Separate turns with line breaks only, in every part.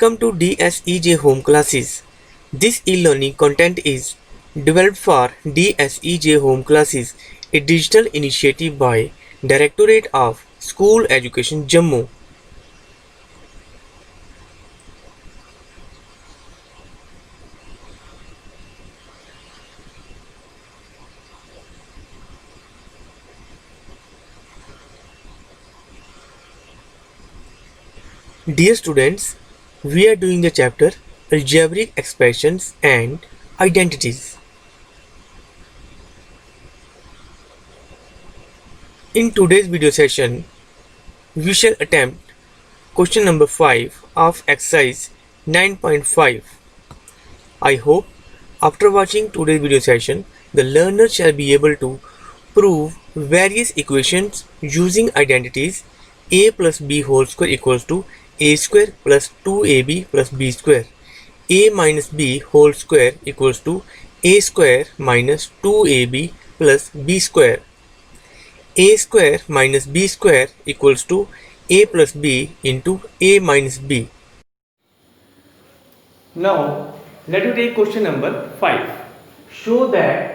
Welcome to DSEJ Home Classes. This e-learning content is developed for DSEJ Home Classes, a digital initiative by Directorate of School Education Jammu. Dear students, we are doing the chapter Algebraic Expressions and Identities. In today's video session, we shall attempt question number 5 of exercise 9.5. I hope after watching today's video session, the learner shall be able to prove various equations using identities a plus b whole square equals to a square plus 2ab plus b square, a minus b whole square equals to a square minus 2ab plus b square, a square minus b square equals to a plus b into a minus b.
Now, let us take question number 5. Show that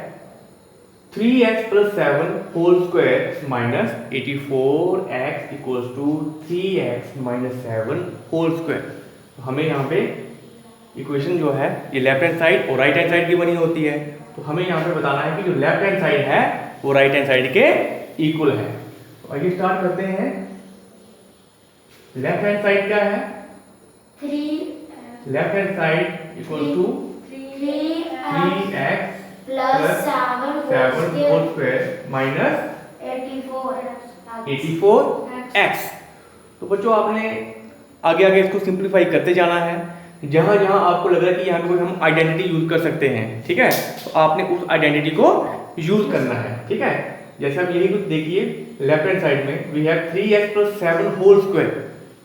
3x plus 7 whole square minus 84x equals to 3x minus 7 whole square. तो हमें यहाँ पे equation जो है ये left hand side और right hand side की बनी होती है, तो हमें यहाँ पे बताना है कि जो लेफ्ट हैंड साइड है वो राइट हैंड साइड के इक्वल है। तो आइए स्टार्ट करते हैं। लेफ्ट हैंड साइड क्या है? 3 left hand side equal to 3x plus 7 whole square minus 84x। तो बच्चों आपने आगे आगे इसको सिंप्लीफाई करते जाना है। जहां जहां आपको लग रहा है कि यहाँ पे कोई हम आइडेंटिटी यूज कर सकते हैं, ठीक है, तो आपने उस आइडेंटिटी को यूज करना है, ठीक है। जैसे आप यही कुछ देखिए, लेफ्ट हैंड साइड में we have 3x plus 7 whole square,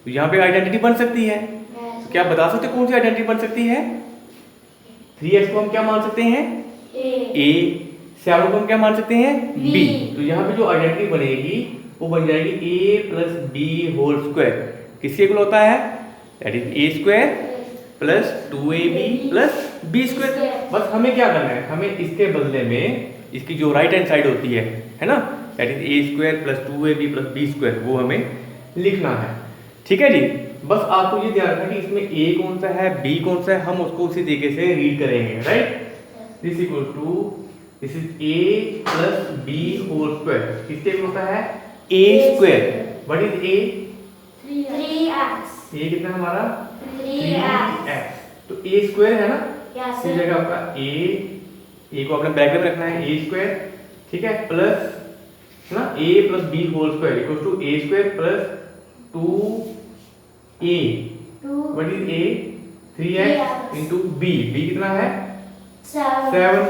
तो यहाँ पे आइडेंटिटी बन सकती है। तो क्या आप बता सकते कौन सी आइडेंटिटी बन सकती है? 3x को हम क्या मान सकते हैं? A। 7 को हम क्या मान सकते हैं? B। तो यहाँ पे जो आइडेंटिटी बनेगी वो बन जाएगी a plus b whole square. किसके इक्वल होता है? That is a square plus 2ab plus b square. बस हमें क्या करना है, हमें इसके बदले में इसकी जो राइट हैंड साइड होती है ना, that is a square plus 2ab plus b square, वो हमें लिखना है, ठीक है जी। बस आपको ये ध्यान रखना कि इसमें a कौन सा है, b कौन सा है, हम उसको उसी तरीके से रीड करेंगे, right. This equal to this is a plus b whole square. किसके इक्वल होता है? a square. What is a? 3x। a कितना हमारा? 3x। तो a स्क्वायर है ना, इस जगह आपका a को आपने ब्रैकेट में रखना है, a स्क्वायर, ठीक है, प्लस ना a plus b whole square equal to a square plus 2a। What is a? 3x into b। b कितना है? 7,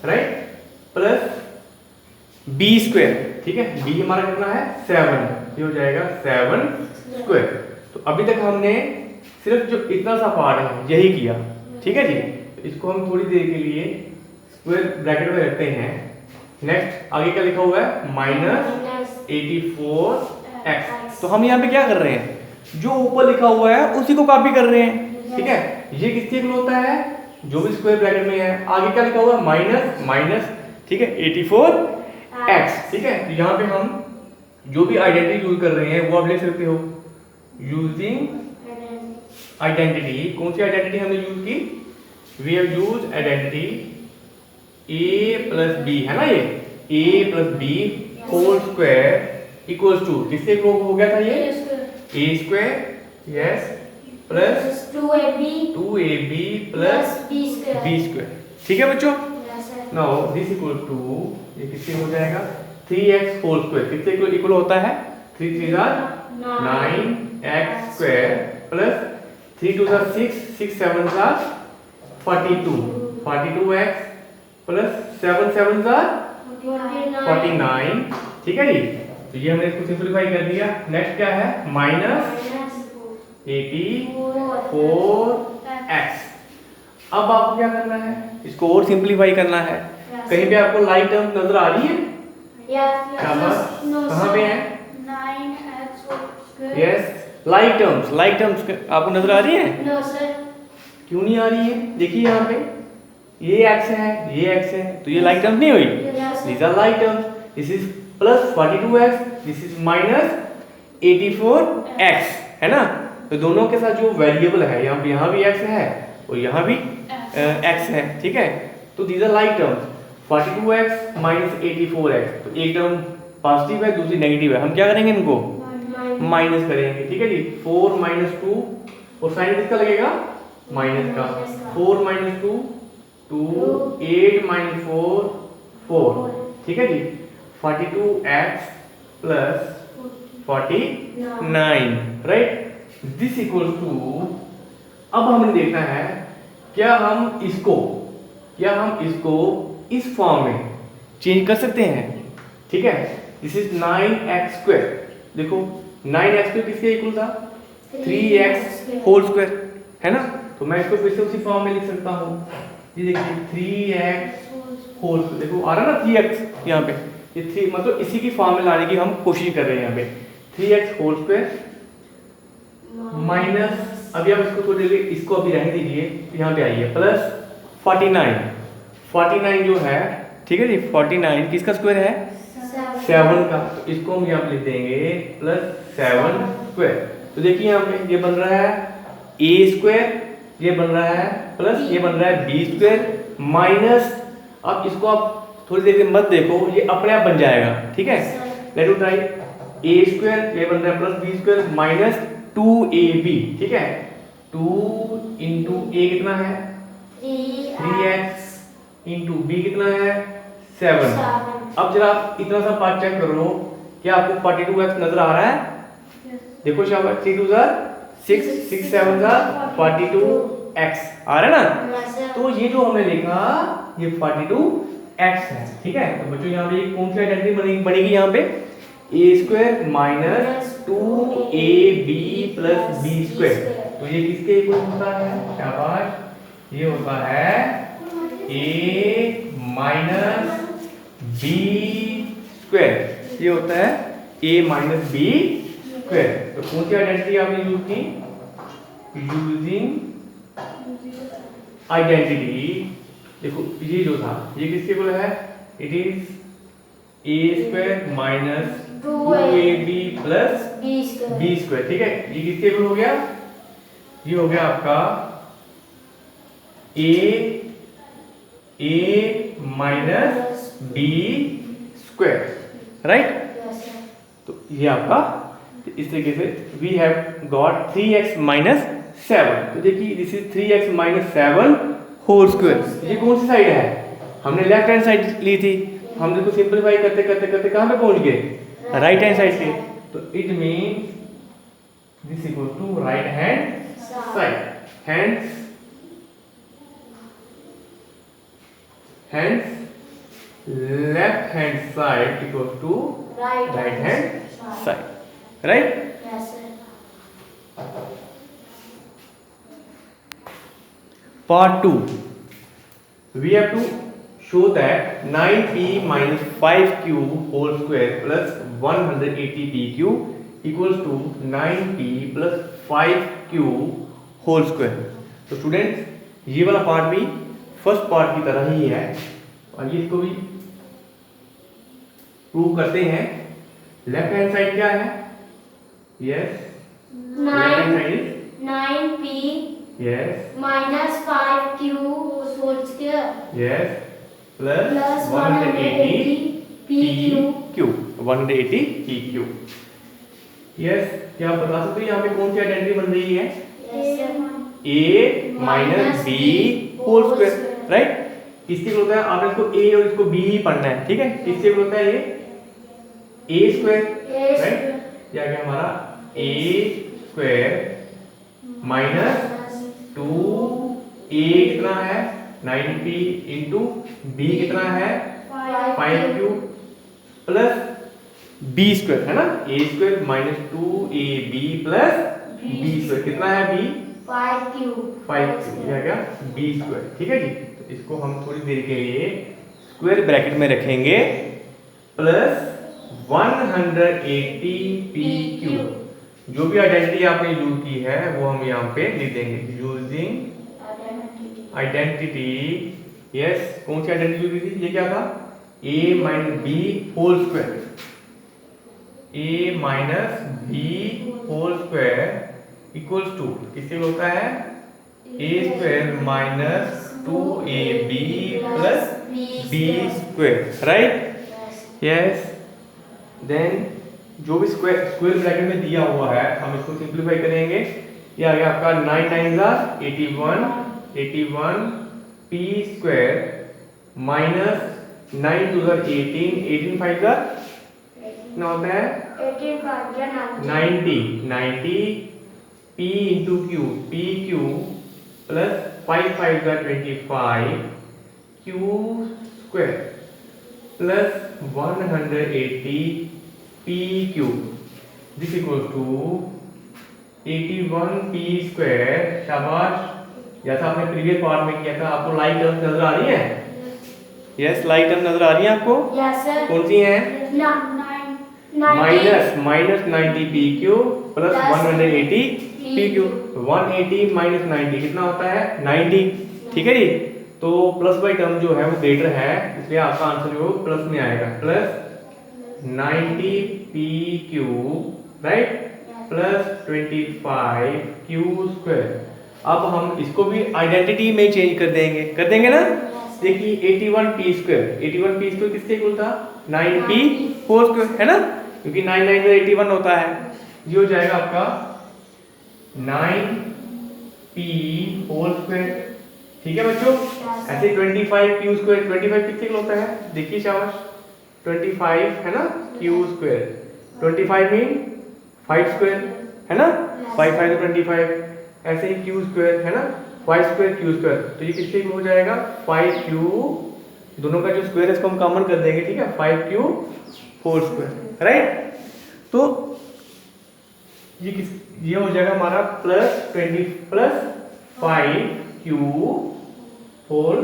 राइट, प्लस b स्क्वायर, ठीक है, b हमारा कितना है? 7। ये हो जाएगा 7 स्क्वायर। तो अभी तक हमने सिर्फ जो इतना सा पार्ट है यही किया, ठीक है जी। तो इसको हम थोड़ी देर के लिए स्क्वायर ब्रैकेट में रखते हैं। नेक्स्ट आगे क्या लिखा हुआ है? Minus 84x। तो हम यहाँ पे क्या कर रहे हैं, जो ऊपर लिखा हुआ है उसी को कॉपी कर रहे हैं, ठीक है। ये किसके इक्वल होता है? जो भी स्क्वायर ब्रैकेट में है, आगे क्या लिखा हुआ है? माइनस माइनस, ठीक है, 84x, ठीक है। तो यहाँ पे हम जो भी आइडेंटिटी यूज कर रहे हैं वो आप ले सकते हो। यूजिंग आइडेंटिटी, कौन सी आइडेंटिटी हमने यूज की? We have use identity a plus b, है ना, ये a plus b whole square equals to किसके इक्वल हो गया था? ये a square, yes, plus 2ab plus b square, ठीक है बच्चों। नाउ दिस इक्वल टू ये किसके हो जाएगा? 3x whole square. किसके इक्वल होता है? 3 3 9x square plus 3 2 6 6 7 42 42x plus 7 7 49, ठीक है जी। तो ये हमने इसको सिंपलीफाई कर दिया। नेक्स्ट क्या है? Minus 84x। अब आपको क्या करना है? इसको और सिंपलीफाई करना है। कहीं पे आपको लाइट टर्म नजर आ रही है? कहाँ पे है?
9x,
यस, लाइक टर्म्स आपको नजर आ रही है?
नो सर,
क्यों नहीं आ रही है? देखिए यहाँ पे ये x है, ये x है, तो ये लाइक टर्म्स नहीं हुई, these are like terms. This is plus 42x, this is minus 84x, है ना। तो दोनों के साथ जो वेरिएबल है, यहाँ भी x है और यहाँ भी x है, ठीक है। तो these are like terms, 42x minus 84x, तो एक टर्म पॉजिटिव है, दूसरी नेगेटिव है, हम क्या करेंगे इनको माइनस करेंगे, ठीक है जी। 4 माइनस 2 और साइन किसका लगेगा, माइनस का। 4 माइनस 2 2, 8 माइनस 4 4, ठीक है जी। 42x plus 49, right. This equals to, अब हमने देखना है क्या हम इसको इस फॉर्म में चेंज कर सकते हैं, ठीक है। दिस इज 9x स्क्वायर, देखो 9x स्क्वायर किसके इक्वल था, 3x होल स्क्वायर, है ना। तो मैं इसको फिर से उसी फॉर्म में लिख सकता हूँ, ये देखिए 3x होल स्क्वायर, देखो आ रहा ना 3x यहाँ पे, ये 3 मतलब इसी की फॉर्म में लाने की हम कोशिश कर रहे हैं यहाँ पे। 3x होल स्क्वायर माइनस, अभी आप इसको थोड़ी देर इसको अभी रहने दीजिए, यहाँ पे आइए, प्लस 49 जो है, ठीक है जी। 49 किसका स्क्वायर है, 7 का, तो इसको हम यहाँ पे लिख देंगे प्लस 7 स्क्वायर। तो देखिए यहाँ पे ये बन रहा है a स्क्वायर, ये बन रहा है प्लस ये बन रहा है b स्क्वायर माइनस, अब इसको आप थोड़ी देर मत देखो, ये अपने आप बन जाएगा, ठीक है। Let us try, a square ये बन रहा है plus b square minus 2ab, ठीक है। 2 इंटू a कितना है 3x इंटू b कितना है 7। अब जरा आप इतना सा पार्ट चेक करो, क्या आपको 42x नजर आ रहा है? देखो शाबाश, 3 2 6 6 7 42x आ रहा है ना। तो ये जो हमने लिखा ये 42x है, ठीक है। तो बच्चों यहाँ पे कौन सी आइडेंटिटी बनेगी यहाँ पे, a square minus 2ab plus b square, तो ये किसके इक्वल होता है, शाबाश, ये होता है a माइनस b स्क्वायर, ये होता है a माइनस b स्क्वायर। तो कौन सी आइडेंटिटी आपने यूज की, यूजिंग आइडेंटिटी, देखो ये जो था ये किसके इक्वल है, it is a square minus 2ab plus b square, ठीक है। ये किसके इक्वल हो गया, ये हो गया आपका a minus b square, right. तो ये आपका, इस तरीके से we have got 3x minus 7। तो देखिए this is 3x minus 7 whole square. ये कौन सी साइड है, हमने लेफ्ट हैंड साइड ली थी, हम देखो सिंपलीफाई करते करते करते कहां पे पहुंच गए, राइट हैंड साइड पे। तो it means this equal to right hand side, hence left hand side equals to right hand side, right?
Yes, sir.
Part 2, we have to show that 9p minus 5q whole square plus 180pq equals to 9p plus 5q whole square। तो students ये वाला part भी first part की तरह ही है, और ये इसको भी प्रूव करते हैं। लेफ्ट हैंड साइड क्या है, yes, left hand side is
9p
yes
minus 5q whole square
yes plus
plus
180
180pq.
pq 180 pq। Yes, क्या आप बता सकते हो यहाँ पे कौन सी आइडेंटिटी बन रही है,
Yes, sir.
a minus b whole square, right. किसके इक्वल होता है, आपने इसको a और इसको b ही पढ़ना है, ठीक है। किसके इक्वल होता है ये a स्क्वायर, राइट। ये आ गया हमारा a स्क्वायर माइनस 2a कितना है 9p इंटू b कितना है 5q प्लस b स्क्वायर, है ना। a square minus 2ab plus b square कितना है b
5q
5q, ये आ गया b स्क्वायर, ठीक है जी। तो इसको हम थोड़ी देर के लिए स्क्वायर ब्रैकेट में रखेंगे प्लस 180pq। जो भी आइडेंटिटी आपने यूज की है वो हम यहाँ पे लिख देंगे, यूजिंग आइडेंटिटी, यस, कौन सी आइडेंटिटी दी थी? ये क्या था? a minus b whole square, a minus b whole square equals to किससे होता है? a square minus 2ab plus b square, right? Yes. Then जो भी स्क्वायर ब्रैकेट में दिया हुआ है हम इसको सिंप्लीफाई करेंगे। ये आ गया आपका 9 9 81 p स्क्वायर माइनस 9 2 18 18 5 का कितना होता है? 90 p into q, p q plus 5 5 का 25 q square plus 180 p q, this equal to 81 p square. शाबाश, जैसा आपने प्रीवियस पार्ट में किया था। आपको लाइक टर्म नजर आ रही है? यस, लाइक टर्म नजर आ रही है आपको?
Yes, sir.
कौन सी है? Minus 90 P Q plus 180 P Q. 180 minus 90 कितना होता है? 90, ठीक है जी। तो प्लस बाई टर्म जो है वो ग्रेटर है, इसलिए आपका आंसर जो प्लस में आएगा, plus 90 P Q, right, plus 25 q square. अब हम इसको भी आइडेंटिटी में चेंज कर देंगे ना। देखिए 81 पी स्क्वायर किसके इक्वल था? 9 पी होल स्क्वायर, है ना, क्योंकि 9 9 का 81 होता है। ये हो जाएगा आपका 9 पी होल स्क्वायर, ठीक है बच्चों। ऐसे 25 क्यू स्क्वायर, 25 किसके इक्वल होता है? देखिए शाबाश, 25 है ना, क्यू स्क्वायर, 25 मीन 5 स्क्वायर, है ना, 5 5 25, ऐसे ही क्यू स्क्वायर है ना, 5 स्क्वायर क्यू स्क्वायर। तो ये किसके इक्वल हो जाएगा? 5 क्यू, दोनों का जो स्क्वायर है इसको हम कॉमन कर देंगे, ठीक है, 5 क्यू होल स्क्वायर, राइट। तो ये हो जाएगा हमारा plus 20 plus 5 q whole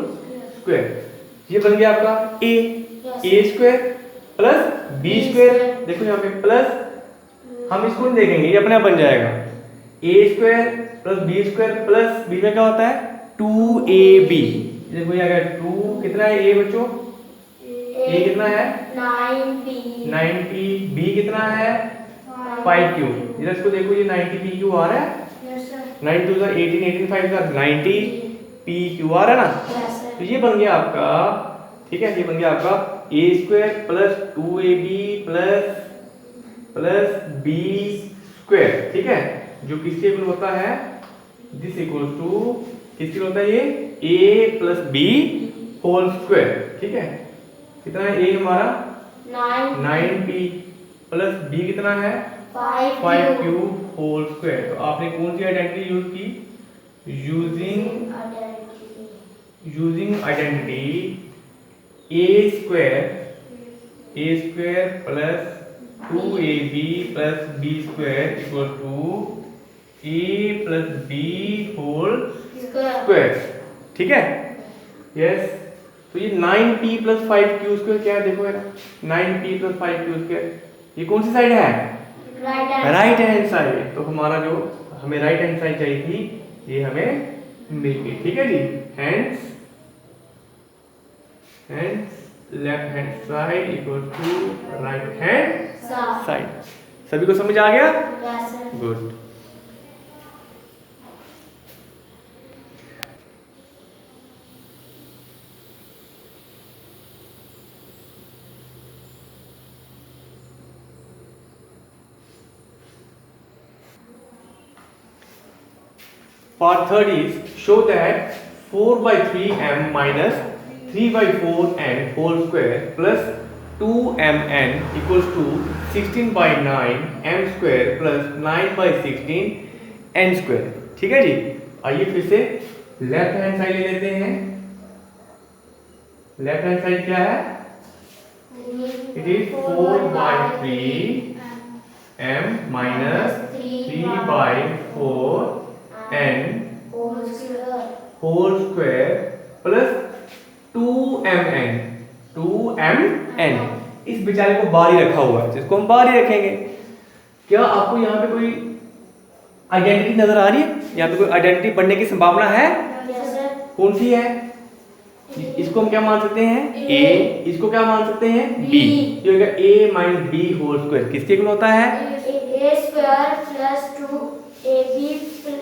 square. ये बन गया आपका a square plus B square. देखो यहाँ पे प्लस, हम इसको नहीं देखेंगे, ये अपने आप बन जाएगा। A square plus B square plus B में क्या होता है? 2ab। देखो ये आ गया 2, कितना है ए बच्चों? ए कितना है? 90, बी कितना है? 5q। इधर इसको देखो, ये 90 pq आ रहा है, 9 2 18 18 5 का 90 pq आ रहा है ना। तो ये बन गया आपका, ठीक है, ये बन गया आपका a square plus 2ab plus b square, ठीक है, जो किसके इक्वल होता है? दिस इक्वल टू किसके होता है? ये a plus b whole square, ठीक है। कितना है a हमारा? 9p प्लस b कितना है? 5q whole square. तो आपने कौन सी आइडेंटिटी यूज की? Using identity a square plus 2ab plus b square equal to a plus b whole square, ठीक है, यस। तो ये 9p प्लस 5q स्क्वायर क्या है? देखो यार, 9p प्लस 5q स्क्वायर, ये कौन सी साइड है? Right hand side. तो हमारा जो हमें राइट हैंड साइड चाहिए थी, ये हमें मिल गई, ठीक है जी। Hands left hand side equal to right hand side. सभी को समझ आ गया? Good. Part third is show that 4 by 3m minus 3 by 4n whole square plus 2mn equals to 16 by 9 m square plus 9 by 16 n square, ठीक है जी। आइए फिर से लेफ्ट हैंड साइड ले लेते हैं। लेफ्ट हैंड साइड क्या है? It is 4 by 3m minus 3 by 4 n whole square plus 2mn। इस बेचारे को बाहर ही रखा हुआ है, जिसको हम बाहर ही रखेंगे। क्या आपको यहाँ पे कोई आइडेंटिटी नजर आ रही है? यहाँ पे कोई आइडेंटिटी बनने की संभावना है? कौन सी है? इसको हम क्या मान सकते हैं? a, इसको क्या मान सकते हैं? b। ये होगा a minus b whole square किसके इक्वल होता है?
a square plus 2ab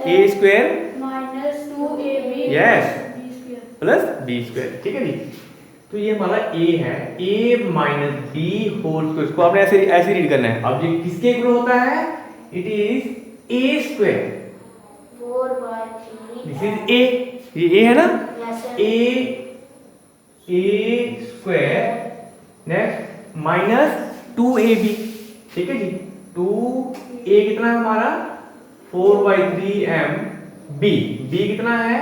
a स्क्वायर
minus 2ab
Yes.
b square
plus B square, ठीक है जी। तो ये हमारा a है, a minus b whole square, इसको आपने ऐसे ऐसे रीड करना है। अब ये किसके इक्वल होता है? It is a square,
4/3
this is a, ये a है ना?
yes sir
a square next minus 2ab, ठीक है जी। 2a कितना है हमारा? 4/3m, b कितना है?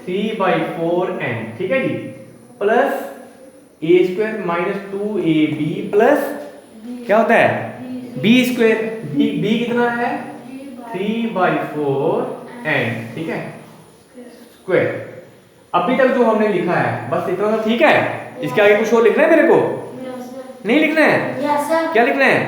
3/4n, ठीक है जी। Plus a square minus 2ab plus क्या होता है? b स्क्वायर, b कितना है? 3/4n, ठीक है स्क्वायर। अभी तक जो हमने लिखा है बस इतना सा, ठीक है। इसके आगे कुछ और लिखना है मेरे को?
yes sir
नहीं लिखना है?
yes sir
क्या लिखना है?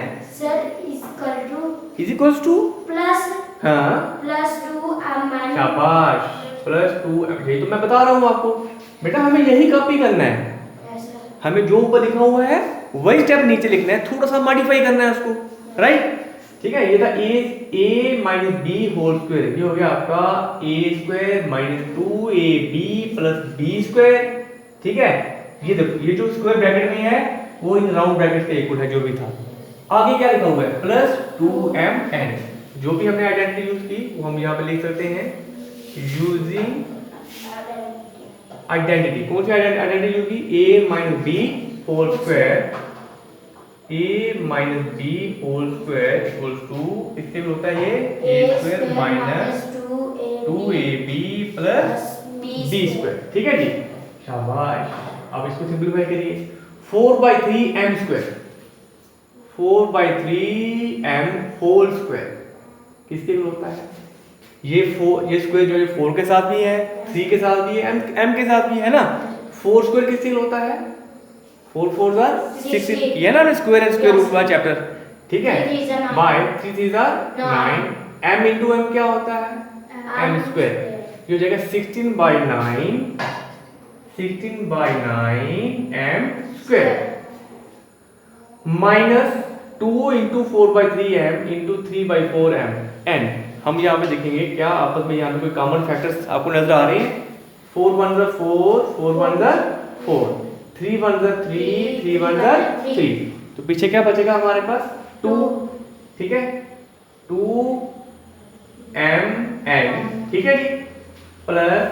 sir is equal to
is equals to,
plus
हाँ
plus 2m minus
शाबाश, प्लस 2, यही तो मैं बता रहा हूँ आपको बेटा, हमें यही कॉपी करना है।
yes sir
हमें जो ऊपर लिखा हुआ है वही स्टेप नीचे लिखना है, थोड़ा सा मॉडिफाई करना है उसको, राइट? ठीक है, ये था a minus b whole square, ये हो गया आपका a square minus 2ab plus b square, ठीक है। ये देखो, ये जो स्क्वायर ब्रैकेट में है वो इन राउंड ब्रैकेट के इक्वल है जो भी था। आगे क्या लिखा हुआ है? प्लस 2mn, जो भी हमने आइडेंटिटी यूज की वो हम यहाँ पे लिख सकते हैं यूजिंग आइडेंटिटी। कौन सी आइडेंटिटी यूज की? a minus b whole square, a minus b whole square equals to, इससे भी होता है ये a square minus 2ab plus b square, ठीक है जी, शाबाश। अब इसको सिंपलीफाई करिए, 4/3m square, 4/3m whole square किसके इक्वल होता है? ये स्क्वायर जो है 4 के साथ भी है, 3 के साथ भी है, m के साथ भी है ना। 4 स्क्वायर किसके इक्वल होता है? 4 4 जार 16, ये ना स्क्वायर एंड स्क्वायर रूट वाला चैप्टर, ठीक है। बाय 3 3 जार 9, m इनटू m क्या होता है? m स्क्वायर, ये हो जाएगा 16/9, 16/9 m square minus 2 into 4/3m into 3/4m n। हम यहाँ पे देखेंगे क्या आपस में यहाँ पे कोई कॉमन फैक्टर्स आपको नजर आ रहे हैं? 4 1 जार 4, 4 1 जार 4, 3 1 जार 3, 3 1 जार 3, तो पीछे क्या बचेगा हमारे पास? 2, ठीक है, 2mn, ठीक है जी, प्लस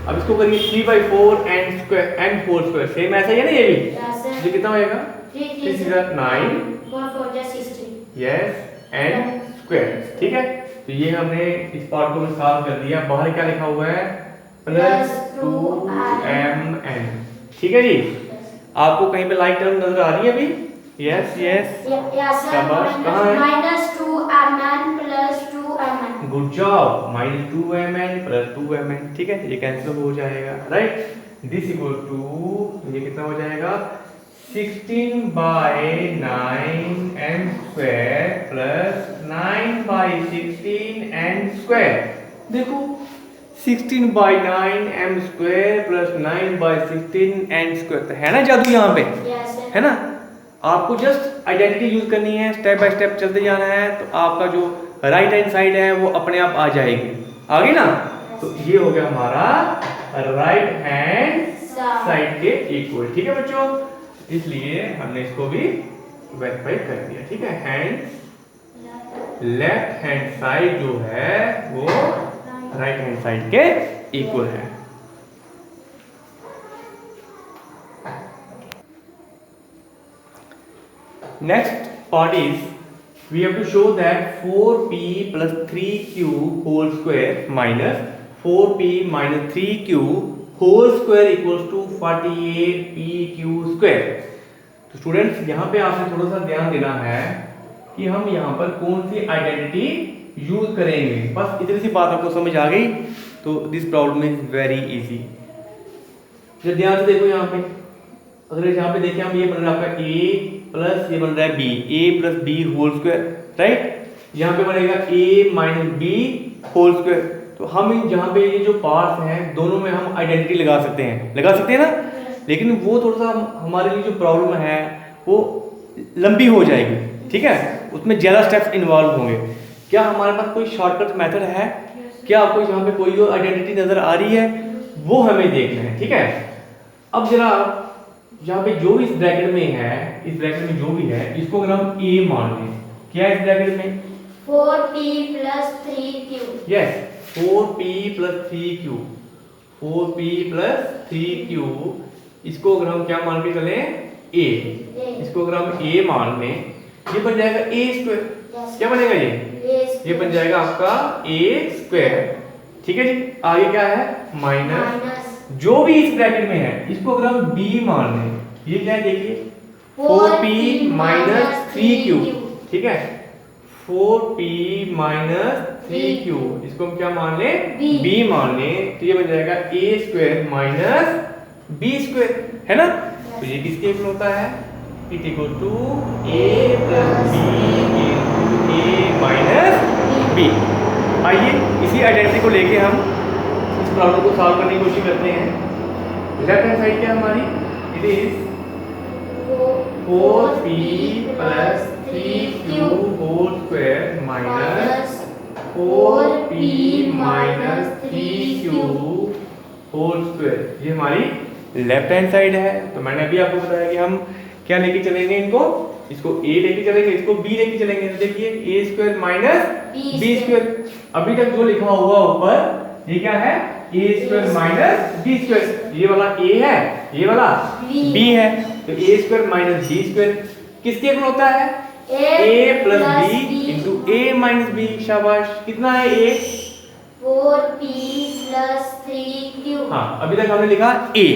अब इसको करिए 3/4n square, n whole square, same ऐसा ही है ना ये भी।
yes sir
ये कितना होएगा?
3
3 9,
4 4 16
यस, n स्क्वायर, ठीक है। तो ये हमने इस पार्ट को सॉल्व कर दिया। बाहर क्या लिखा हुआ है? प्लस 2mn, ठीक है जी। आपको कहीं पे लाइक टर्म नजर आ रही है अभी? यस यस,
yes sir
शाबाश, कहाँ है?
minus 2mn plus 2mn
good job, minus 2mn plus 2mn, ठीक है, ये कैंसिल हो जाएगा, राइट। दिस इक्वल टू, ये कितना हो जाएगा? 16/9m square plus 9/16n square. देखो 16/9m square plus 9/16n square, तो है ना जादू यहाँ पे,
yes sir
है ना। आपको जस्ट आइडेंटिटी यूज करनी है, स्टेप बाय स्टेप चलते जाना है, तो आपका जो राइट हैंड साइड है वो अपने आप आ जाएगी, आ गई ना। तो ये हो गया हमारा राइट हैंड साइड के इक्वल, ठीक है बच्चों। इसलिए हमने इसको भी वेरीफाई कर दिया, ठीक है। हैंड लेफ्ट हैंड साइड जो है वो राइट हैंड साइड के इक्वल है। Next part is we have to show that 4p plus 3q whole square minus 4p minus 3q whole square equals to 48pq square। तो students यहाँ पे आपने थोड़ा सा ध्यान देना है कि हम यहाँ पर कौन सी आइडेंटिटी यूज करेंगे। बस इतनी सी बात आपको समझ आ गई तो this problem is very easy. जब ध्यान से देखो यहाँ पे, अगर यहाँ पे देखें हम, ये बन रहा है आपका a प्लस ये बन रहा है b, a plus b whole square, right. यहाँ पे बनेगा a minus b whole square, तो तो हम इन जहाँ पे ये जो पार्ट्स हैं दोनों में हम आइडेंटिटी लगा सकते हैं ना, लेकिन वो थोड़ा सा हमारे लिए जो प्रॉब्लम है वो लंबी हो जाएगी, ठीक है, उसमें ज़्यादा स्टेप्स इन्वॉल्व होंगे। क्या हमारे पास कोई शॉर्टकट मेथड है? क्या आपको यहाँ पे कोई और आइडेंटिटी नज़र आ रही है? वो हमें देखना है, ठीक है। अब जरा यहाँ पे जो इस ब्रैकेट में है, इस ब्रैकेट में जो भी है इसको अगर हम a मान लें, क्या है इस ब्रैकेट में?
4p plus 3q.
Yes, 4p plus 3q, 4p plus 3q, इसको अगर हम क्या मान के चले? a, इसको अगर हम a मान लें, ये बन जाएगा a स्क्वायर। क्या बनेगा ये बन जाएगा आपका a स्क्वायर, ठीक है जी। आगे क्या है? माइनस जो भी इस ब्रैकेट में है इसको अगर हम b मान लें, ये क्या है देखिए, 4p minus 3q, ठीक है, 4p minus 3q, इसको हम क्या मान लें? b मान लें, तो ये बन जाएगा a square minus b square, है ना। तो ये किसके इक्वल होता है? It equal to a plus b into a minus b। आइए इसी आइडेंटिटी को लेके हम इस प्रॉब्लम को सॉल्व करने की कोशिश करते हैं। लेफ्ट हैंड साइड क्या हमारी? It is 4p plus 3q whole square minus 4p minus 3q whole square, ये हमारी लेफ्ट हैंड साइड है। तो मैंने अभी आपको बताया कि हम क्या लेके चलेंगे, इसको a लेके चलेंगे, इसको b लेके चलेंगे। तो देखिए a square minus b square, अभी तक जो लिखा हुआ ऊपर ये क्या है? a square minus b square, ये वाला a है, ये वाला b है। तो a square minus b square किसके इक्वल होता है? a plus b into a minus b। शाबाश, कितना है a?
4p plus 3q.
हाँ, अभी तक हमने लिखा a,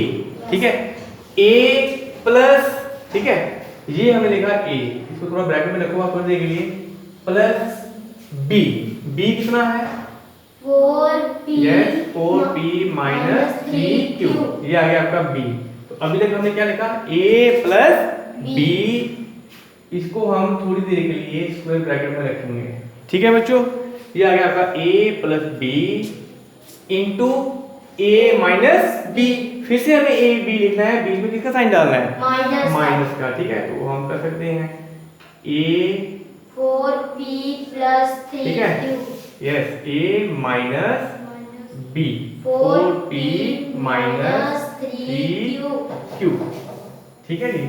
ठीक है, a प्लस, ठीक है, ये हमने लिखा a, इसको थोड़ा ब्रैकेट में रखो आप करने के लिए, प्लस b, b कितना है?
4p.
Yes, 4p minus 3q, ये आ गया आपका b। तो अभी तक हमने क्या लिखा? a प्लस b, इसको हम थोड़ी देर के लिए स्क्वायर ब्रैकेट में रखेंगे, ठीक है बच्चों। ये आ गया आपका a plus b into a minus b। फिर से हमें a b लिखना है, बीच में किसका साइन डालना है? माइनस का, ठीक है। तो हम कर सकते हैं a
4p plus
ठीक है,
3q.
Yes, a minus b, 4p minus 3q, ठीक है जी,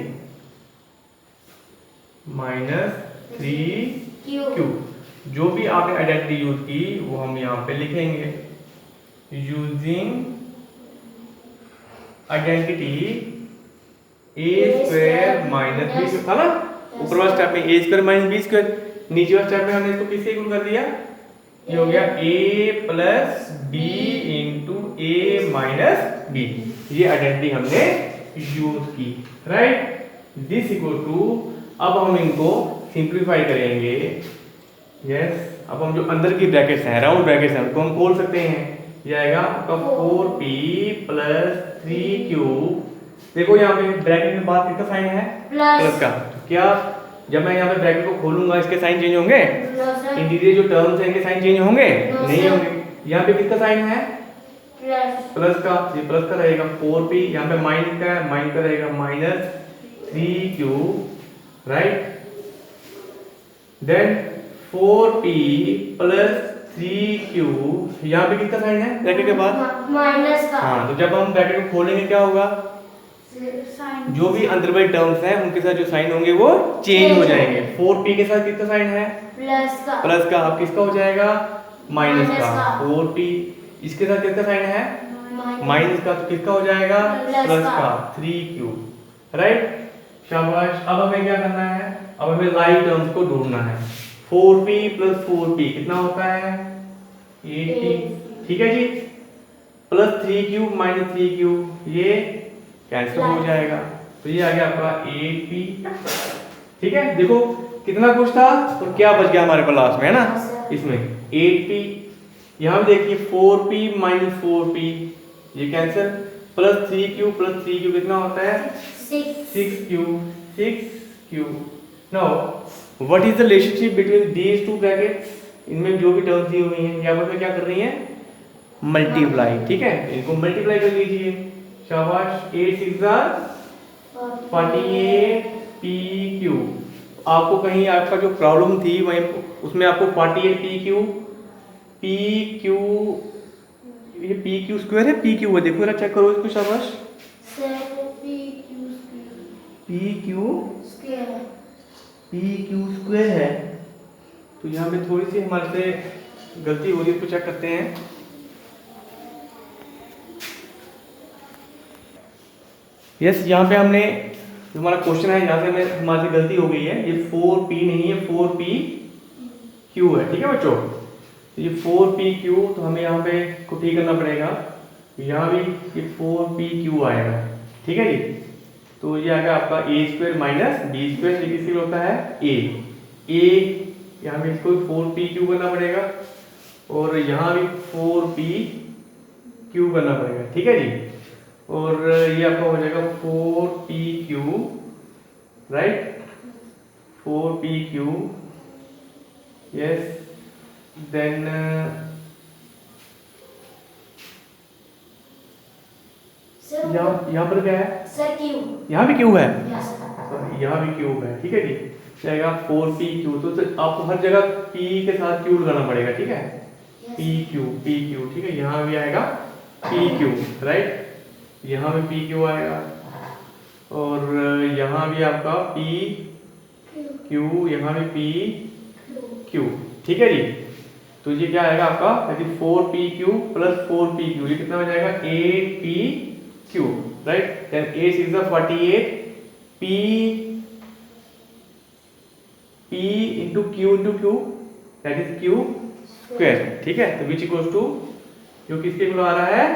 माइनस 3q। जो भी आपने आइडेंटिटी यूज की वो हम यहाँ पे लिखेंगे, using identity a square minus b square, था ना। ऊपर वाला स्टेप में a square minus b square, नीचे वाला स्टेप में हमने इसको किससे इक्वल कर दिया? ये हो गया a plus b into a minus b। ये आइडेंटिटी हमने यूज की, राइट। दिस इक्वल टू, अब हम इनको सिंप्लीफाई करेंगे। यस, अब हम जो अंदर की ब्रैकेट्स हैं, राउंड ब्रैकेट्स हैं, उनको हम खोल सकते हैं। ये आएगा आपका 4p प्लस 3q। देखो यहाँ पे ब्रैकेट में बाद किसका साइन है? प्लस का। तो क्या जब मैं यहाँ पे ब्रैकेट को खोलूंगा इसके साइन चेंज होंगे? इंटीरियर जो टर्म्स हैं इनके साइन चेंज होंगे? नहीं होंगे। यहाँ पे किसका साइन है? प्लस का, ये प्लस का रहेगा 4p, यहाँ पे माइनस का है, माइनस का रहेगा minus 3q, right. Then 4p plus 3q, यहाँ पे किसका साइन है ब्रैकेट के बाद? माइनस का। हाँ, तो जब हम ब्रैकेट को खोलेंगे क्या होगा? जो भी अंदर वाली टर्म्स हैं उनके साथ जो साइन होंगे वो चेंज हो जाएंगे। 4p के साथ किसका साइन है? प्लस का। अब किसका हो जाएगा? माइनस का। 4p इसके साथ किसका साइन है? माइनस का। तो किसका हो जाएगा? प्लस का। 3q, right. शाबाश। अब हमें क्या करना है? अब हमें लाइक टर्म्स को ढूंढना है। 4p प्लस 4p कितना होता है? 80, ठीक है जी। प्लस 3q माइनस 3q, ये कैंसिल हो जाएगा, तो ये आ गया आपका 8p, ठीक है। देखो कितना कुछ था और क्या बच गया हमारे पास लास्ट में, है ना, इसमें 8p। यहाँ पे देखिए 4p माइनस 4p, ये cancel, plus 3q plus 3q कितना होता है? 6q। Now what is the relationship between these two brackets? इनमें जो भी टर्म्स दी हुई हैं यहाँ पर क्या कर रही हैं? मल्टीप्लाई, ठीक है, इनको मल्टीप्लाई कर लीजिए, शाबाश। 8 6 48 पी क्यू। आपको कहीं आपका जो प्रॉब्लम थी वहीं उसमें आपको 48 पी क्यू ये पी क्यू स्क्वायर है, पी क्यू है, देखो जरा चेक करो इसको, शाबाश। पी क्यू स्क्वायर है, तो यहाँ पे थोड़ी सी हमारे से गलती हो रही है, इसको चेक करते हैं। यस, यहाँ पे हमने जो हमारा क्वेश्चन है यहाँ से हमारे से गलती हो गई है, ये 4p नहीं है, 4pq है, ठीक है बच्चों। तो ये 4pq, तो हमें यहाँ पे को ठीक करना पड़ेगा, यहाँ भी ये 4pq आएगा, ठीक है जी। तो ये आएगा आपका a square minus b square, ये किसके लिए होता है a यहाँ पे इसको 4pq करना पड़ेगा और यहाँ भी 4pq करना पड़ेगा, ठीक है जी। और ये आपका हो जाएगा 4pq, right, 4pq, yes. Then यहाँ पर क्या है, यहाँ भी क्यूब है, यहाँ भी क्यूब है, ठीक है जी। जाएगा 4pq, तो आपको हर जगह p के साथ क्यूब लगाना पड़ेगा, ठीक है, pq, ठीक है। यहाँ भी आएगा pq, राइट, यहाँ भी pq आएगा और यहाँ भी आपका pq, यहाँ भी pq, ठीक है जी। तो ये क्या आएगा आपका, यदि 4pq प्लस 4pq, ये कितना हो जाएगा 8pq, right. Then 8 6 48 p into q into q, that is q square, ठीक है। तो विच इक्वल्स टू, जो किसके इक्वल आ रहा है,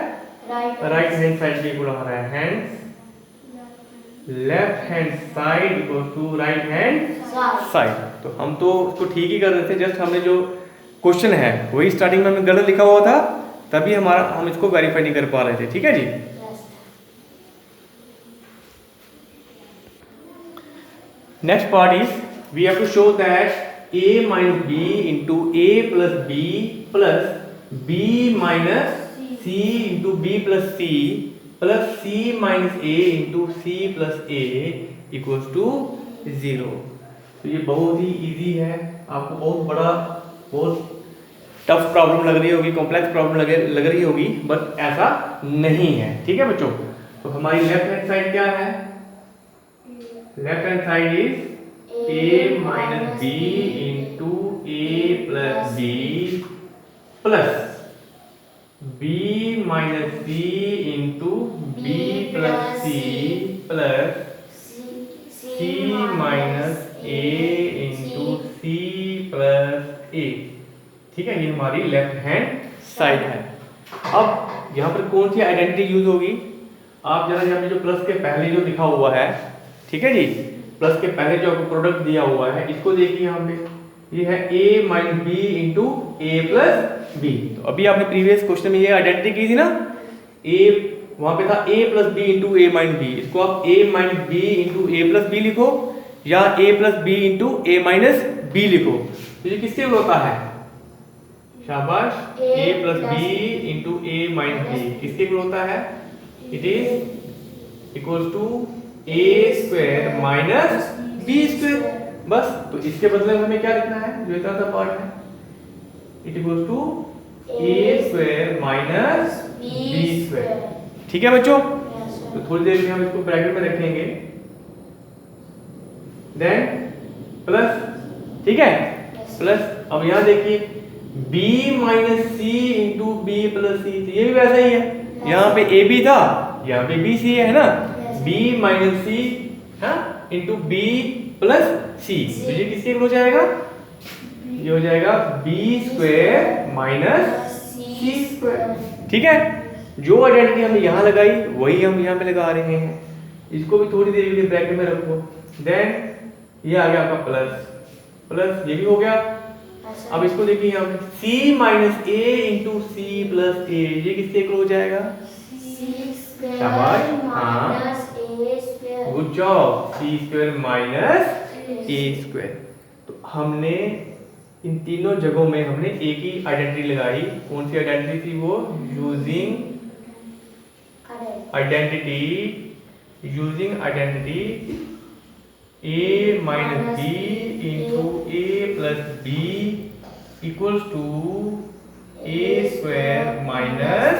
राइट हैंड साइड के इक्वल आ रहा है, hands left hand side equals to right hand side. तो हम तो उसको ठीक ही कर रहे थे, जस्ट हमने जो क्वेश्चन है वही स्टार्टिंग में हमें गलत लिखा हुआ था, तभी हम इसको वेरीफाई नहीं कर पा रहे थे, ठीक है जी। Next part is we have to show that a minus b into a plus b plus b minus c into b plus c plus c minus a into c plus a equals to 0। तो ये बहुत ही easy है, आपको बहुत बड़ा, बहुत tough problem लग रही होगी, कॉम्प्लेक्स प्रॉब्लम लग रही होगी, बट ऐसा नहीं है, ठीक है बच्चों। तो हमारी लेफ्ट हैंड साइड क्या है, left hand side is a minus b into a plus b plus b minus c into b plus c plus c minus a into c plus a, ठीक है। ये हमारी लेफ्ट हैंड साइड है। अब यहाँ पर कौन सी आइडेंटिटी यूज होगी, आप जरा यहाँ पे जो प्लस के पहले जो लिखा हुआ है, ठीक है जी, प्लस के पहले जो आपको प्रोडक्ट दिया हुआ है इसको देखिए, यहाँ पे ये है a minus b into a plus b. तो अभी आपने प्रीवियस क्वेश्चन में ये आइडेंटिटी की थी ना, a वहां पे था a plus b into a minus b, इसको आप a minus b into a plus b लिखो या a plus b into a minus b लिखो। तो ये किसके लिए होता है, शाबाश, a plus b into a minus b किसके लिए होता है, it is equals to a square minus b square, बस। तो इसके बदले में हमें क्या लिखना है, जो इतना सा पार्ट है, it equals to a square minus b square, ठीक है बच्चों। तो थोड़ी देर में हम इसको ब्रैकेट में रखेंगे, देन प्लस, ठीक है, प्लस। अब यहाँ देखिए b माइनस सी इंटू बी प्लस सी, ये भी वैसा ही है, यहाँ पे a b था, यहाँ पे b c है ना, b माइनस सी इंटू बी प्लस सी, तो ये किसके हो जाएगा, ये हो जाएगा b स्क्वायर माइनस सी स्क्वायर, ठीक है। जो आइडेंटिटी हमने यहाँ लगाई वही हम यहाँ पे लगा रहे हैं, इसको भी थोड़ी देर के लिए ब्रैकेट में रखो, देन ये आ गया आपका प्लस, प्लस ये भी हो गया। अब इसको देखिए यहाँ पे c minus A into C plus A, ये किसके इक्वल हो जाएगा, शाबाश, हाँ, good job, c square minus A square. तो हमने इन तीनों जगहों में हमने एक ही आइडेंटिटी लगाई। कौन सी आइडेंटिटी थी वो? Using identity a minus b into a plus b equals to a square minus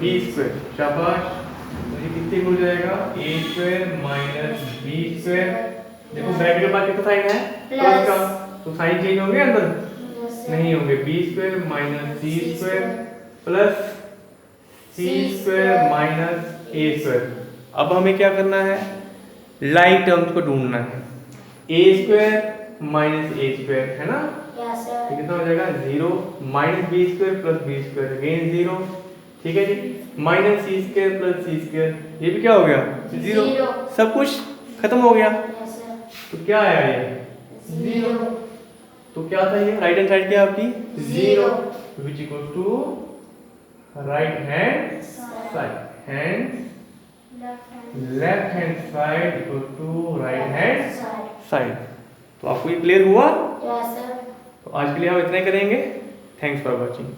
b square। शाबाश। तो ये कितने हो जाएगा? a square minus b square। देखो ब्रैकेट के बाद कितना साइन है? प्लस का, तो साइन चेंज होंगे अंदर? नहीं होंगे। b square minus c square plus c square minus a square। अब हमें क्या करना है? लाइक टर्म्स को ढूंढना है। a square minus a square है ना? तो कितना हो जाएगा? 0 minus b square plus b square again 0। ठीक है जी। Minus c square plus c square, ये भी क्या हो गया? 0। सब कुछ खत्म हो गया। तो क्या आया ये? 0। तो क्या था ये? राइट हैंड साइड क्या आपकी? 0 which equal to right hand side. Left hand side equal to right hand side. तो आपको ये क्लियर हुआ?
Yes, sir.
तो आज के लिए हम इतना ही करेंगे। Thanks for watching.